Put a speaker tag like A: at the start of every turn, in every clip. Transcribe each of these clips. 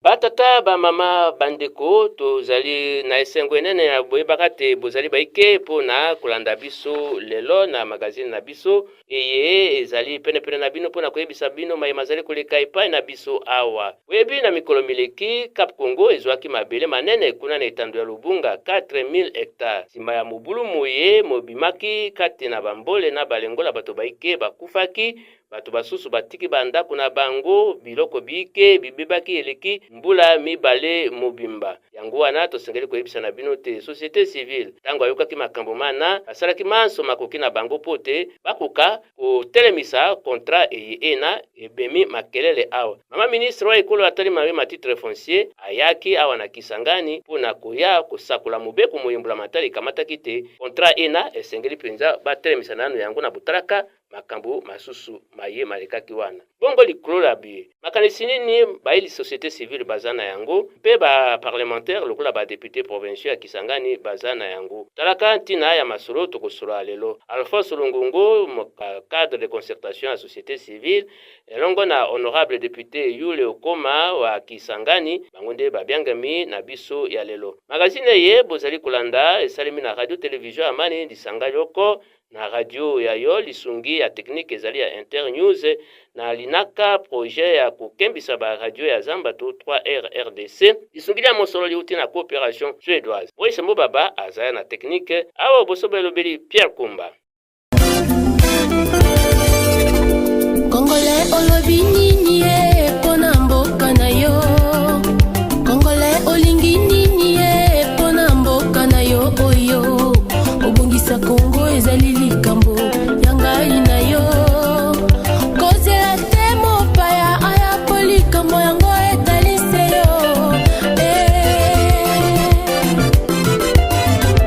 A: Batata ba mama bandeko tozali na esengo enene ya boyebaka te bozali baike mpona kolanda biso lelo na magazine na biso eye ezali penepene na bino mpona koyebisa bino mayema azali koleka epai na biso awa. Oyebi na mikolo mileki Cap Congo ezwaki mabele manene kuna na etando ya Lubunga 4000 hectares. Nsima ya mobulu moye mobimaki kati na bambole na balengola bato baike bakufaki bato basusu batiki bandako na bango biloko bike bibebaki eleki mbula mibale mobimba. Yango wana tosengeli koyebisa na bino te société civile tango ayokaki makambo mana asalaki manso makoki na bango pote bakoka kotelemisa contrat ena ebemi makelele awa. Mama ministre wa ekolo atali mawema titre foncier ayaki awa na Kisangani mpona koya kosakula mobeko moyembula matali kamataki te contrat ena esengeli penza batelemisa nano yango na butalaka makambo masusu maye malekaki wana. Bongo likolo la biye makanisi nini baili société civile bazana yango mpe ba parlementaire lokola ba député provinciaux ya Kisangani bazana yango. Talaka ntina ya masolo tokosolo lelo Alphonse Lungungu cadre de concertation à société civile elongo na honorable député Yule Okoma wa Kisangani bango nde babyangami na biso ya lelo. Magazine ye bozali kolanda esalemi na radio télévision Amani disanga yoko na radio ya yo lisungi ya technique ezali ya Internews na linaka projet ya kokembisa ba radio ya Zambatu 3R RDC lisungi ya mosolo liuti na coopération suédoise. Moise Mobaba azaya na technique awa bosobelo beli Pierre Kumba.
B: Congolais olobi nini pona mboka na yo Congolais olingi nini pona mboka na yo oyo obongisa Kongo ezali likambo yangai na yo kozela temo paya aya polikambo yango etalise yo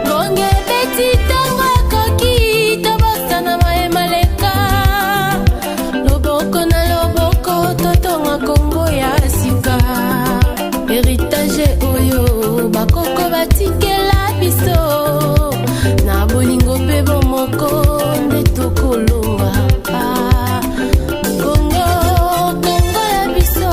B: bonge beti tango koki tabasa na maemaleka loboko na loboko totonga Kongo ya sika héritage oyo bakoko batikela biso na bolingo pe bomoko nde tokolonga Kongo ya biso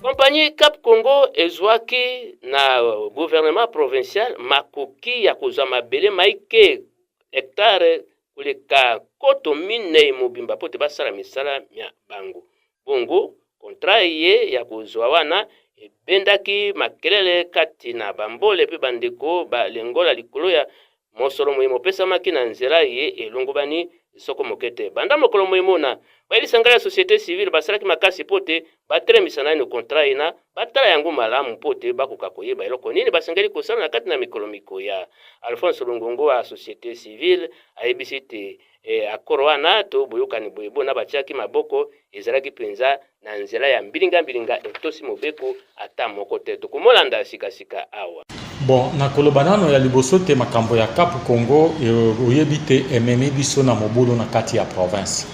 A: Compagnie Cap Congo ezwaki na gouvernement provincial makoki ya kozwa mabele maike hectare kuleka koto mine mobimba pote basala misala mya bango. Bongo contrat ye ya kozwa wana ebendaki makelele kati na bambole pe bandeko balengola likolo ya mosolo moyemo pesa maki na nzela ye elongo bani soko mokete banda mokolo moyemona baili sangala société civile basalaki makasi pote batelemisa nani contrat ena batala yango malamu pote bakoka koyeba eloko nini basengeli kosala na kati na mikolo mikoya. Alphonse Lungungu wa société civile ayebisi te akoro wana to boyokani boyebo na batiaki maboko ezalaki penza na nzela ya mbilinga etosi mobeko ata moko te tokomolanda sikasika awa.
C: Bon, na kolobanano ya liboso te makambo ya Cap Congo oyebi te ememi biso na mobulu na kati ya province.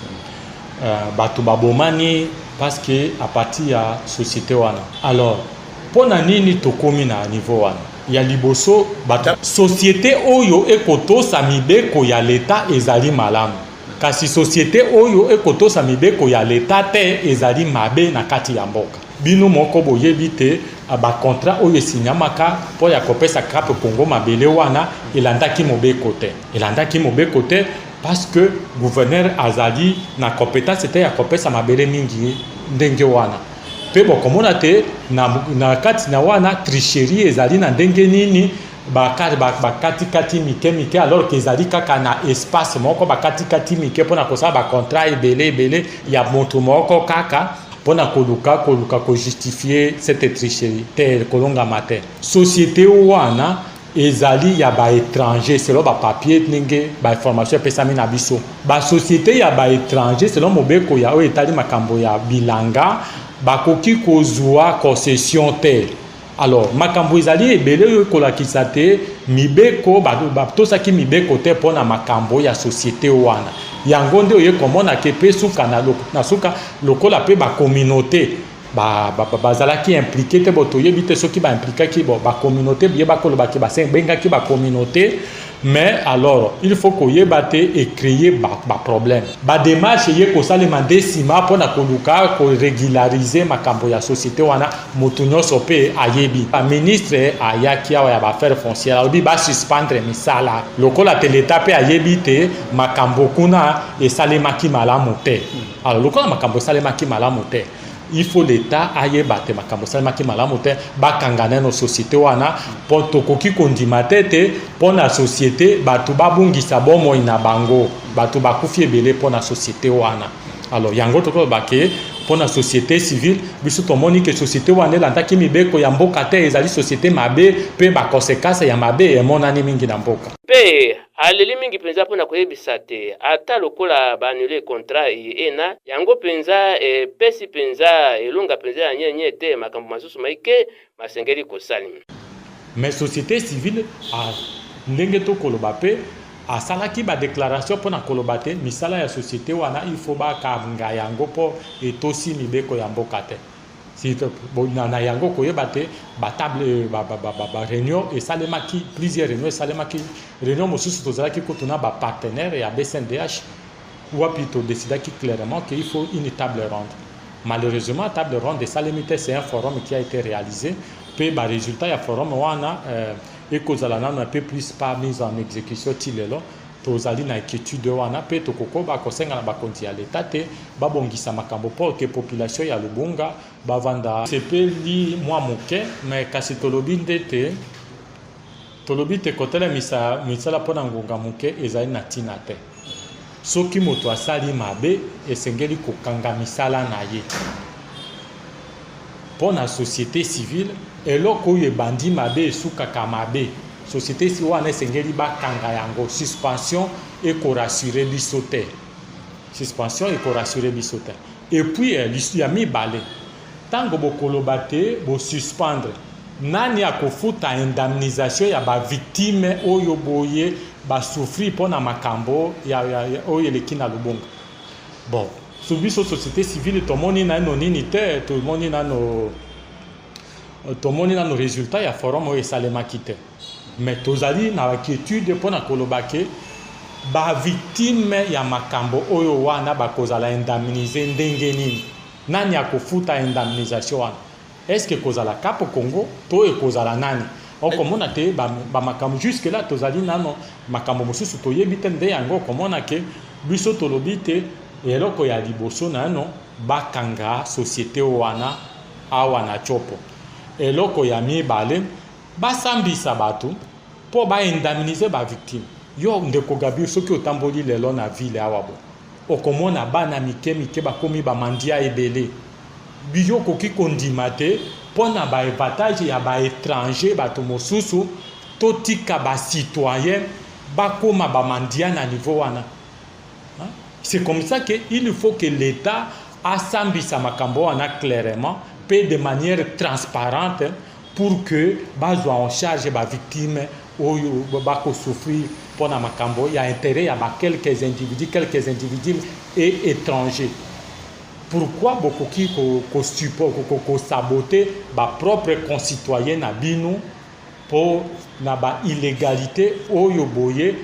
C: Bato babomani parce que a partir ya société wana. Alors, pona nini tokomi na niveau wana? Ya liboso bato société oyo ekotosa mibeko ya leta ezali malamu. Kasi société oyo ekotosa mibeko ya leta te ezali mabe na kati ya mboka. Bino moko boyebi te ba contrat oyo sinyamaka po ya kopesa Cap Congo mabele wana elandaki mobeko te parce que gouverneur azali na compétence te ya kopesa mabele mingi ndenge wana pe bokomona te na kati na wana tricherie ezali na ndenge nini bakati mike alors que ezali kaka na espace moko bakati mike pona kosala ba contrat ebele ya moto moko kaka pona koluka ko justifier cette tricherie tel kolonga matin société wana ezali ya ba étranger selon ba papier ninge ba information pesami na biso ba société ya ba étranger selon mobeko ya o etali makambo ya bilanga bakoki kozwa concession te. Alors makambo ezali ebele yo kolakisa te mibeko batosaki mibeko te pona makambo ya société wana yango nde oye komona ke pe suka na suka lokola pe ba communauté bazalaki impliqué te boto yebite soki ba impliqué ki ba communauté yeba ko ba ki ba benga ki ba communauté mais alors il faut ko yebate et créer ba problème ba démarche ye ko salema décima pona ko luka ko régulariser makambo ya société wana motunyo sope ayebi ba ministre ayaki awa ya ba faire foncière alobi ba suspendre misala lokola te l'état pe ayebi te makambo kuna et salema ki malamu te alors lokola makambo salema ki malamu te il faut l'état aye bate makambo salema ki malamu te bakangana no société wana po tokoki kondima te po na société batu babungisa bomo ina bango batu bakufi ebele po na société wana alors yango toko bake po na société civile biso tomoni ke société wana landaki mibeko ya mboka te ezali société mabe pe ba conséquence ya mabe emonani mingi na mboka
A: pe aleli mingi penza pona koyebisa te ata lokola baanule contrat ena yango penza pesi penza elonga penza ya nyenye te makambo masusu maike masengeli kosalima
C: mais société civile a ndenge to koloba pe asalaki ba déclaration pona koloba te misala ya société wana il faut ba kanga yango po etosi mibeko ya mboka te si na yango koyeba te ba table ba réunion et salemaki plusieurs réunions salemaki réunion mosusu tozalaki kotuna ba partenaire ya BCNDH ou plutôt décidaki clairement qu'il faut une table ronde. Malheureusement table ronde de salemite c'est un forum qui a été réalisé pe ba résultat ya forum wana et kozala na un peu plus pas mise en exécution tilelo tozali na étude wana pe tokoko ba kosenga na bakonti ya l'état te babongisa makambo pour que population ya Lubunga bavanda sepeli mwa moke mais kasi tolobi ndete tolobi te kotela misala pona ngonga moke ezali na tina te soki moto asali mabe esengeli kokanga misala na ye pona société civile eloko oyo ebandi mabe esukaka mabe société si wana esengeli bakanga yango suspension ekorasure biso te suspension ekorasure biso te et puis lisu ya mibale ntango bokoloba te bosuspendre nani akofuta indemnisation ya bavictime oyo boye basouffrir mpona makambo oyo eleki na Lubunga bon so biso société civile tomoni nano nini te tomoni nano résultat ya forum oyo esalemaki te mais tozali na inquiétude mpona koloba ke bavictime ya makambo oyo wana bakozala indemniser ndenge nini nani akofuta indemnisation wana est-ce que kozala Cap Congo to ekozala nani okomona te makambo jusque là tozali nano makambo mosusu toyebi te nde yango okomona ke biso tolobi te eloko ya liboso nano bakanga société wana awa na chopo eloko ya mibale basambisa bato po ba indemniser ba victime yo ndeko gabi soki otamboli lelo na ville awa bo okomona bana mike bakomi ba mandia ebele biyo koki kondima te pona ba avantage ya ba étranger bato mosusu totika ba citoyen bakoma ba mandia na niveau wana. C'est comme ça que il faut que l'État asambisa makambo wana clairement pe de manière transparente pour que bazwa en charge ba victime oyo bako souffrir pona makambo ya intérêt ya ba quelques individus et étrangers. Pourquoi beaucoup qui ko saboter ba propre concitoyens na bino pour na ba illégalité oyo boye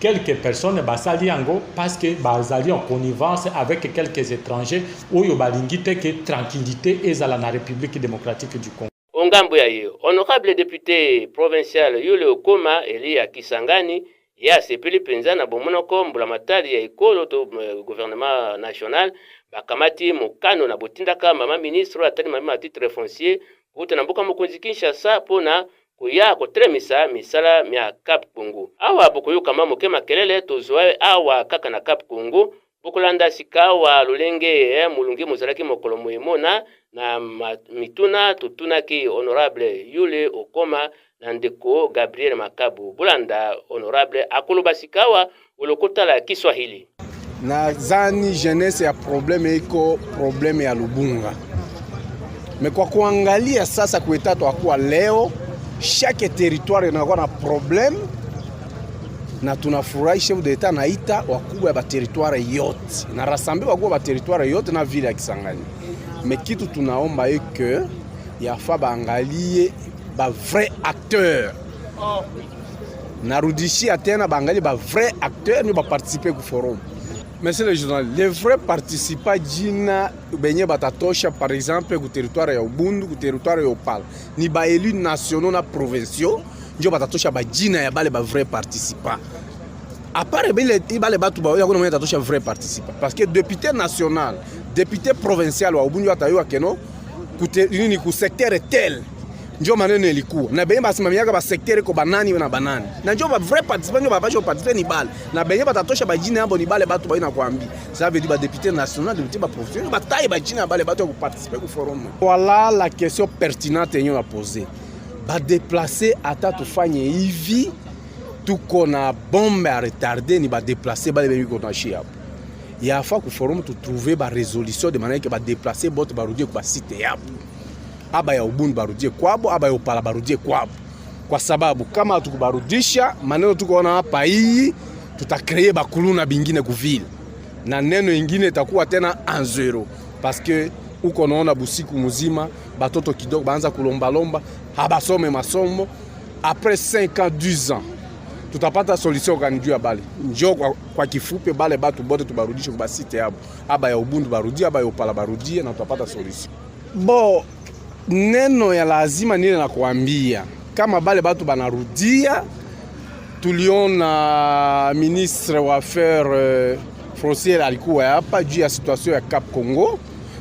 C: quelques personnes basali yango parce que bazali en connivence avec quelques étrangers oyo balingi te que tranquillité ezala na République démocratique du Congo.
A: Ongambo ya yo honorable député provincial Yule Okoma Elia Kisangani ya sepeli penza na bomonoko mbula matali ya ekolo to gouvernement national bakamati mokano na botindaka mama ministre atali mama titre foncier kuta na mboka mokonzi Kinshasa pona kuya kotremisa misala mya Cap Congo awa bokoyoka mamoke makelele tozwa awa kaka na Cap Congo bokolanda sikawa lolenge mulungi mozalaki mokolo moyemona na mituna tutunaki honorable Yule Okoma na ndeko Gabriel Makabu bolanda honorable akoloba sikawa ulokota la Kiswahili
D: na zani jeunesse ya probleme iko probleme ya Lubunga me kwa kuangalia sasa kuetatu akuwa leo chaque territoire inakuwa na problème na tunafurahi chef d'etat naita wakubwa ya ba territoire yote na rassemble wakubwa ba territoire yote na ville ya Kisangani mais kitu tunaomba que yafa baangalie ba vrai acteur. Narudishia tena baangalie ba vrai acteur ni ba participer ku forum. Monsieur le journaliste, les vrais participants jina benye batatosha par exemple ku territoire ya Ubundu, ku territoire ya Opala. Ni ba élus nationaux na provinciaux, njo batatosha ba jina ya bale ba vrais participants. À part les batu ba yakuna mwenye tatosha vrai participant parce que député national, député provincial wa Ubundu atayua keno nini ku secteur tel. Njo maneno ilikuwa na benye basimamiaka ba secteur ko banani na banani na njo ba vrai participant njo ba bacho participer ni bale na benye batatosha ba jina yabo ni bale batu ba ina kwambi ça veut dire ba député national député ba professionnel ba taille ba jina bale batu ko participer ku forum. Voilà la question pertinente yenyo a poser ba déplacer ata tufanye hivi tuko na bombe à retarder ni ba déplacer bale benye ko na chia ya fa ku forum tu trouver ba résolution de manière que ba déplacer bote ba rudie ko ba site yabo aba ya Ubundu barudie kwabo, aba ya Opala barudie kwabo. Kwa sababu kama tukubarudisha maneno tukoona hapa hii tutakreer bakuluna bingine kuvile. Na neno ingine itakuwa tena en zero parce que uko naona busiku muzima batoto kidogo baanza kulomba lomba habasome masomo après 5 ans 10 ans tutapata solution kanijua bale. Njoo kwa kifupi bale batu bote tubarudishe kwa site yabo. Aba ya Ubundu barudie, aba ya Opala barudie na tutapata solution. Bo neno ya lazima nile na kuambia kama bale batu banarudia tuliona ministre wa affaires frontières alikuwa hapa juu ya situation ya Cap Congo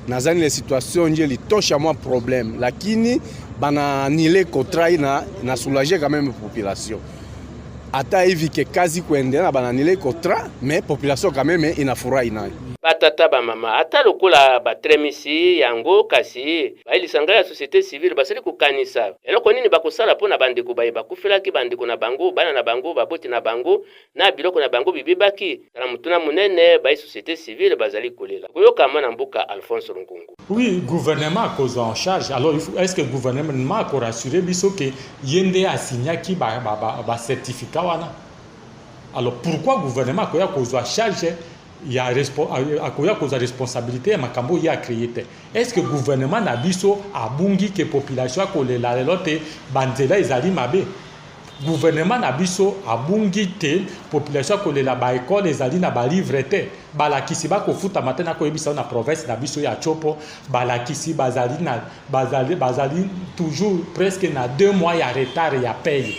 D: nazani ile situation nje litosha mwa problème lakini bana nile contrat na soulager quand même population ata hivi ke kazi kuendelea na bana nile contrat mais population quand même inafurahi nayo
A: batata ba mama ata lokula batremisi yango kasi bailisanga ya société civile basali kukanisa eloko nini bakosala pona bandeko baye bakufelaki bandeko na bango bana na bango baboti na bango na biloko na bango bibibaki na mutuna munene ba société civile bazali kolela koyoka mwana mbuka Alphonse Rungungu.
C: Oui, gouvernement cause en charge. Alors est-ce que gouvernement a rassuré biso que yende a signé ki ba certificat wana? Alors pourquoi gouvernement a cause en charge? Il y a la responsabilité makambo ya créé. Est-ce que le gouvernement na biso abungi que population kolela lelote banzela ezali mabe? Gouvernement na biso abungi te population kolela ba école ezali na ba livre te. Balakisi ba ko futa matena ko yebisa na province na biso ya Chopo balakisi bazali toujours presque na 2 mois ya retard ya paye.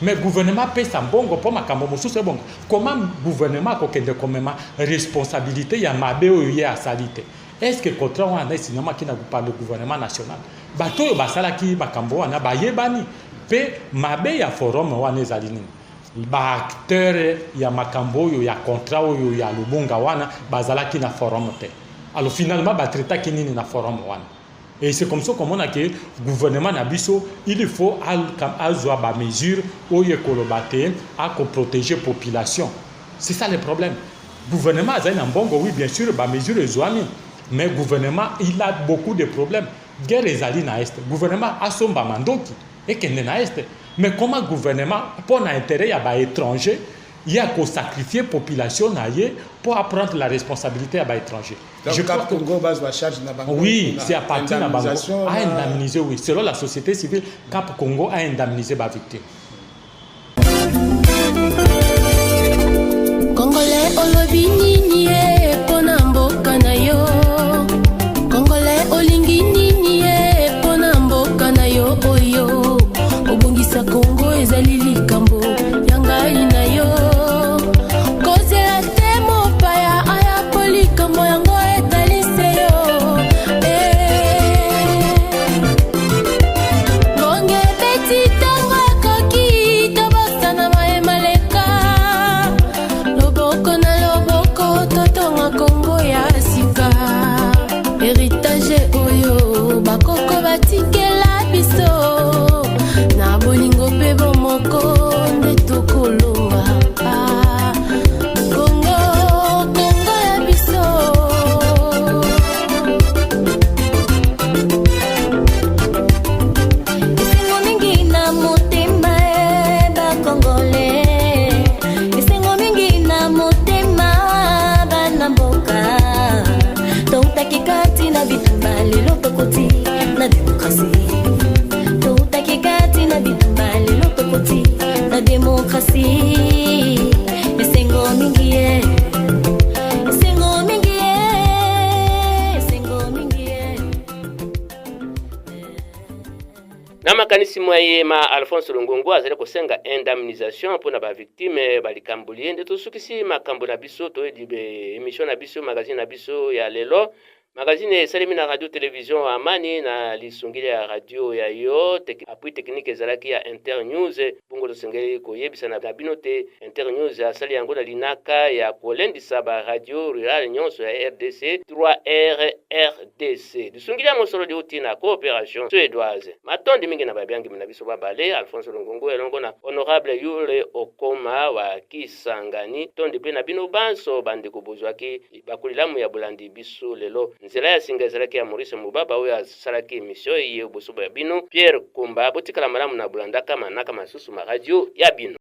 C: Mais le gouvernement paye sa bongo pour ma kambo mosusu bongo. Comment le gouvernement kokende komema responsabilité ya mabe oyo ya salite? Est-ce que contrat on a signé qui na pas le gouvernement national? Bato yo basala ki makambo wana bayebani pe mabe ya forum wana ezali nini? Ba acteur ya makambo yo ya contrat oyo ya lubunga wana bazala ki na forum te. Alors finalement ba traiter ki nini na forum wana? Et c'est comme ça qu'on a que le gouvernement Nabiso, il faut avoir des mesures où il à protéger la population. C'est ça le problème. Le gouvernement a un bon, oui, bien sûr, des mesures exoanées. Mais le gouvernement, il a beaucoup de problèmes. Guerre est allée dans l'Est. Le gouvernement a son mandoki et qu'il est dans l'Est. Mais comment le gouvernement, pour l'intérêt à l'étranger, il y a qu'à sacrifier la population pour prendre la responsabilité à l'étranger.
E: Donc, je crois que Congo base la charge de
C: oui, c'est à partir de Bango à indemniser, oui. Selon la société civile, Cap Congo a indemnisé les victimes.
B: Congolais olobi nini e pona mboka na yo. Congolais olingi nini e pona mboka na yo oyo. Obongisa Congo ezali likambo yangai na yo. Koki
A: moye ma Alphonse Longongo azali kosenga indemnisation mpona ba victime balikambulie nde tosukisi makambo na biso toyedi be émission na biso magazine na biso ya lelo. Magazine esalemi na radio télévision Amani na lisungili ya radio ya yo appui technique ezalaki ya Internews bongo tosengeli koyebisa na bino te Internews asali yango na linaka ya kolendisa ba radio rural nyonso ya RDC 3R RDC lisungili ya mosolo di uti na coopération suédoise matondi mingi na babyangi na biso babale Alphonse Longongo elongo na honorable Yule Okoma wa Kisangani tondi pe na bino banso bandeko bozwaki bakulilamu ya bulandi biso lelo nzela ya singa ezalaki ya Maurice Mubaba oyo asalaki emission iye boso ya bino Pierre Kumba botikala malamu na bulandaka manaka masusu ma radio ya bino.